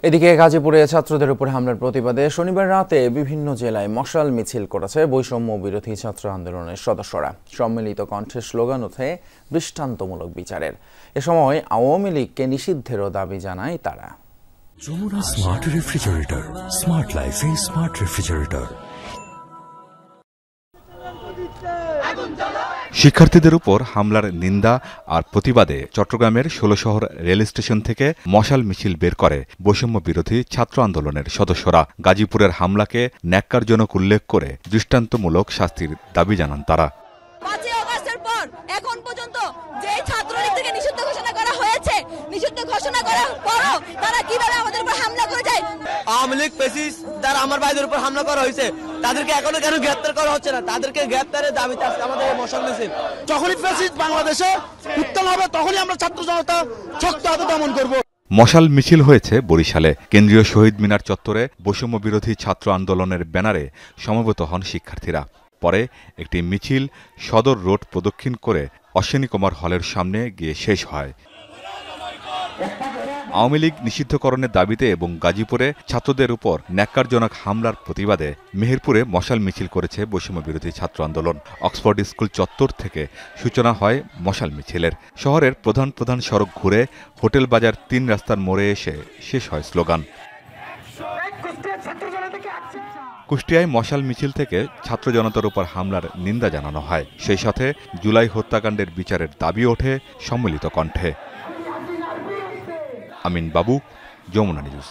এদিকে গাজীপুরে ছাত্রদের উপর হামলার প্রতিবাদে শনিবার রাতে বিভিন্ন জেলায় মশাল মিছিল করেছে বৈষম্য বিরোধী ছাত্র আন্দোলনের সদস্যরা। সম্মিলিত কণ্ঠে স্লোগান ওঠে দৃষ্টান্তমূলক বিচারের। এ সময় আওয়ামী লীগকে নিষিদ্ধেরও দাবি জানায় তারা। যমুনা স্মার্ট রেফ্রিজারেটর, স্মার্ট লাইফে স্মার্ট রেফ্রিজারেটর। শিক্ষার্থীদের উপর হামলার নিন্দা আর প্রতিবাদে চট্টগ্রামের ১৬ শহর রেল স্টেশন থেকে মশাল মিছিল বের করে বৈষম্য বিরোধী ছাত্র আন্দোলনের সদস্যরা। গাজীপুরের হামলাকে ন্যাক্কারজনক উল্লেখ করে দৃষ্টান্তমূলক শাস্তির দাবি জানান তারা। ৫ই আগস্টের পর এখন পর্যন্ত যে ছাত্রলীগ থেকে নিষিদ্ধ ঘোষণা করা হয়েছে, নিষিদ্ধ ঘোষণা করার পরও তারা কিভাবে আমাদের উপর হামলা করে যায়। আওয়ামী লীগ পেসিস যারা আমার ভাইদের উপর হামলা করা হয়েছে তাদেরকে এখনো কেন গ্রেপ্তার করা হচ্ছে না? তাদেরকে গ্রেপ্তারের দাবিতে আমাদের মশাল মিছিল। যখনই ফ্যাসিস্ট বাংলাদেশে উত্থান হবে তখনই আমরা ছাত্র জনতা শক্ত হাতে দমন করব। মশাল মিছিল হয়েছে বরিশালে। কেন্দ্রীয় শহীদ মিনার চত্বরে বৈষম্য বিরোধী ছাত্র আন্দোলনের ব্যানারে সমবেত হন শিক্ষার্থীরা। পরে একটি মিছিল সদর রোড প্রদক্ষিণ করে অশ্বিনী কুমার হলের সামনে গিয়ে শেষ হয়। আওয়ামী লীগ নিষিদ্ধকরণের দাবিতে এবং গাজীপুরে ছাত্রদের উপর ন্যাক্কারজনক হামলার প্রতিবাদে মেহেরপুরে মশাল মিছিল করেছে বৈষম্য বিরোধী ছাত্র আন্দোলন। অক্সফোর্ড স্কুল চত্বর থেকে সূচনা হয় মশাল মিছিলের। শহরের প্রধান প্রধান সড়ক ঘুরে হোটেল বাজার ৩ রাস্তার মোড়ে এসে শেষ হয় স্লোগান। কুষ্টিয়ায় মশাল মিছিল থেকে ছাত্র জনতার উপর হামলার নিন্দা জানানো হয়। সেই সাথে জুলাই হত্যাকাণ্ডের বিচারের দাবি ওঠে সম্মিলিত কণ্ঠে। আমিন বাবু, যমুনা নিউজ।